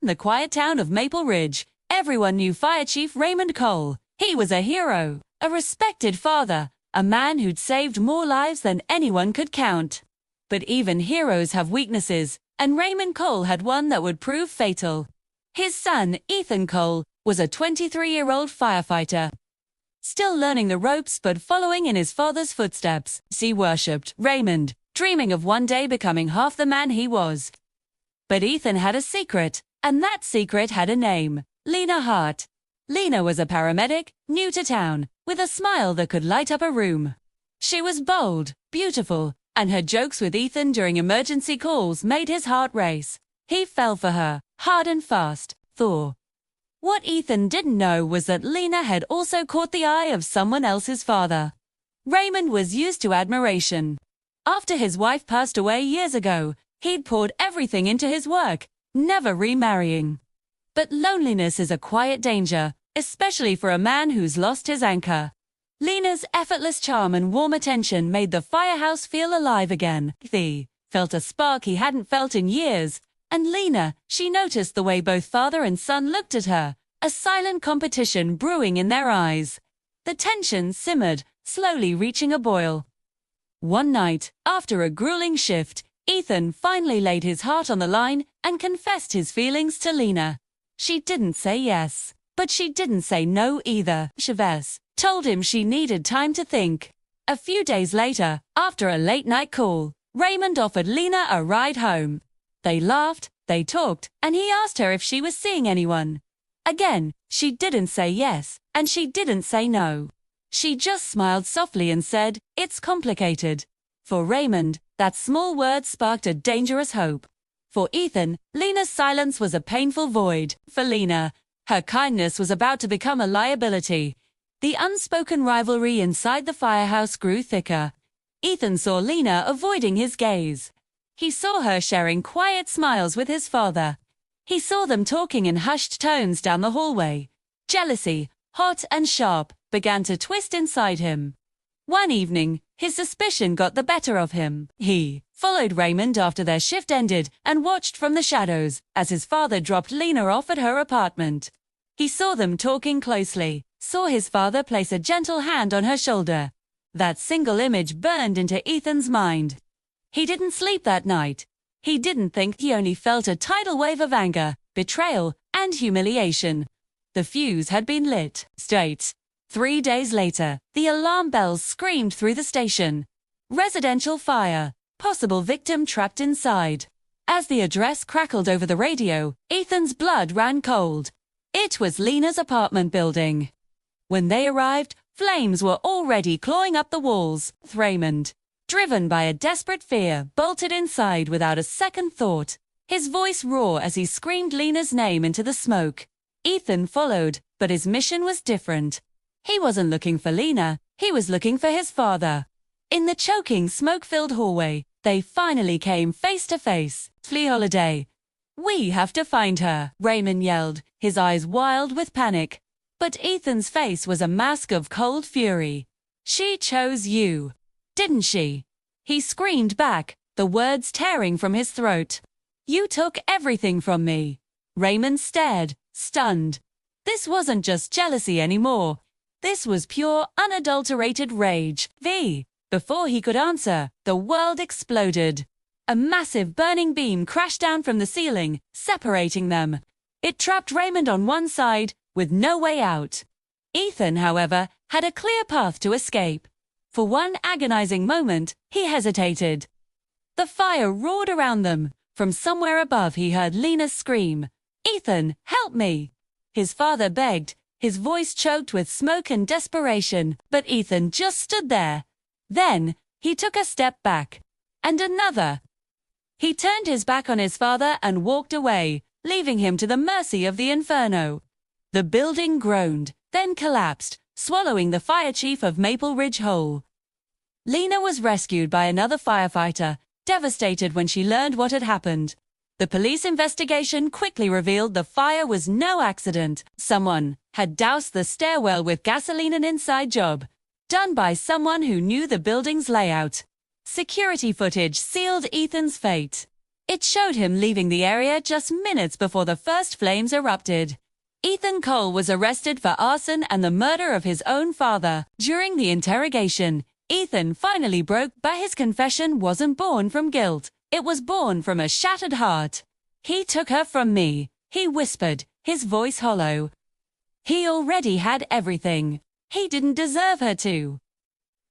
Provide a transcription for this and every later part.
In the quiet town of Maple Ridge, everyone knew Fire Chief Raymond Cole. He was a hero, a respected father, a man who'd saved more lives than anyone could count. But even heroes have weaknesses, and Raymond Cole had one that would prove fatal. His son, Ethan Cole, was a 23-year-old firefighter. Still learning the ropes but following in his father's footsteps, he worshipped Raymond, dreaming of one day becoming half the man he was. But Ethan had a secret, and that secret had a name: Lena Hart. Lena was a paramedic, new to town, with a smile that could light up a room. She was bold, beautiful, and her jokes with Ethan during emergency calls made his heart race. He fell for her, hard and fast, Thor. What Ethan didn't know was that Lena had also caught the eye of someone else's father. Raymond was used to admiration. After his wife passed away years ago, he'd poured everything into his work, never remarrying. But loneliness is a quiet danger, especially for a man who's lost his anchor. Lena's effortless charm and warm attention made the firehouse feel alive again. He felt a spark he hadn't felt in years, and Lena, she noticed the way both father and son looked at her, a silent competition brewing in their eyes. The tension simmered, slowly reaching a boil. One night, after a grueling shift, Ethan finally laid his heart on the line and confessed his feelings to Lena. She didn't say yes, but she didn't say no either. Chavez told him she needed time to think. A few days later, after a late-night call, Raymond offered Lena a ride home. They laughed, they talked, and he asked her if she was seeing anyone. Again, she didn't say yes, and she didn't say no. She just smiled softly and said, "It's complicated." For Raymond, that small word sparked a dangerous hope. For Ethan, Lena's silence was a painful void. For Lena, her kindness was about to become a liability. The unspoken rivalry inside the firehouse grew thicker. Ethan saw Lena avoiding his gaze. He saw her sharing quiet smiles with his father. He saw them talking in hushed tones down the hallway. Jealousy, hot and sharp, began to twist inside him. One evening, his suspicion got the better of him. He followed Raymond after their shift ended and watched from the shadows as his father dropped Lena off at her apartment. He saw them talking closely, saw his father place a gentle hand on her shoulder. That single image burned into Ethan's mind. He didn't sleep that night. He didn't think, he only felt a tidal wave of anger, betrayal, and humiliation. The fuse had been lit. Straight. 3 days later, the alarm bells screamed through the station. Residential fire. Possible victim trapped inside. As the address crackled over the radio, Ethan's blood ran cold. It was Lena's apartment building. When they arrived, flames were already clawing up the walls. Raymond, driven by a desperate fear, bolted inside without a second thought, his voice raw as he screamed Lena's name into the smoke. Ethan followed, but his mission was different. He wasn't looking for Lena, he was looking for his father. In the choking, smoke-filled hallway, they finally came face to face. "Flea Holiday. We have to find her," Raymond yelled, his eyes wild with panic. But Ethan's face was a mask of cold fury. "She chose you, didn't she?" He screamed back, the words tearing from his throat. "You took everything from me." Raymond stared, stunned. This wasn't just jealousy anymore. This was pure, unadulterated rage. Before he could answer, the world exploded. A massive burning beam crashed down from the ceiling, separating them. It trapped Raymond on one side, with no way out. Ethan, however, had a clear path to escape. For one agonizing moment, he hesitated. The fire roared around them. From somewhere above he heard Lena scream, "Ethan, help me!" His father begged, his voice choked with smoke and desperation, but Ethan just stood there. Then, he took a step back. And another. He turned his back on his father and walked away, leaving him to the mercy of the inferno. The building groaned, then collapsed, swallowing the fire chief of Maple Ridge whole. Lena was rescued by another firefighter, devastated when she learned what had happened. The police investigation quickly revealed the fire was no accident. Someone had doused the stairwell with gasoline, an inside job, done by someone who knew the building's layout. Security footage sealed Ethan's fate. It showed him leaving the area just minutes before the first flames erupted. Ethan Cole was arrested for arson and the murder of his own father. During the interrogation, Ethan finally broke, but his confession wasn't born from guilt. It was born from a shattered heart. "He took her from me," he whispered, his voice hollow. He already had everything. He didn't deserve her to.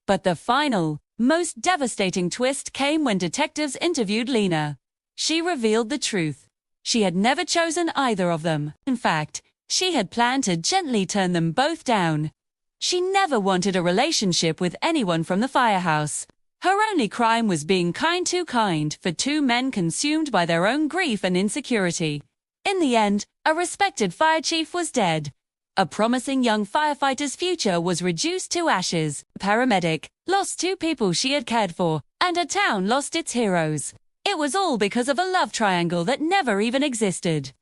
But the final, most devastating twist came when detectives interviewed Lena. She revealed the truth. She had never chosen either of them. In fact, she had planned to gently turn them both down. She never wanted a relationship with anyone from the firehouse. Her only crime was being too kind for two men consumed by their own grief and insecurity. In the end, a respected fire chief was dead. A promising young firefighter's future was reduced to ashes. A paramedic lost two people she had cared for, and a town lost its heroes. It was all because of a love triangle that never even existed.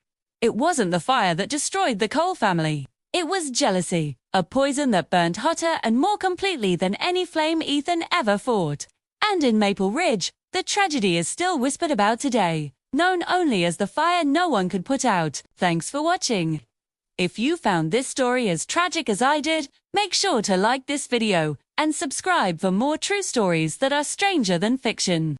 It wasn't the fire that destroyed the Cole family. It was jealousy, a poison that burned hotter and more completely than any flame Ethan ever fought. And in Maple Ridge, the tragedy is still whispered about today, known only as the fire no one could put out. Thanks for watching. If you found this story as tragic as I did, make sure to like this video and subscribe for more true stories that are stranger than fiction.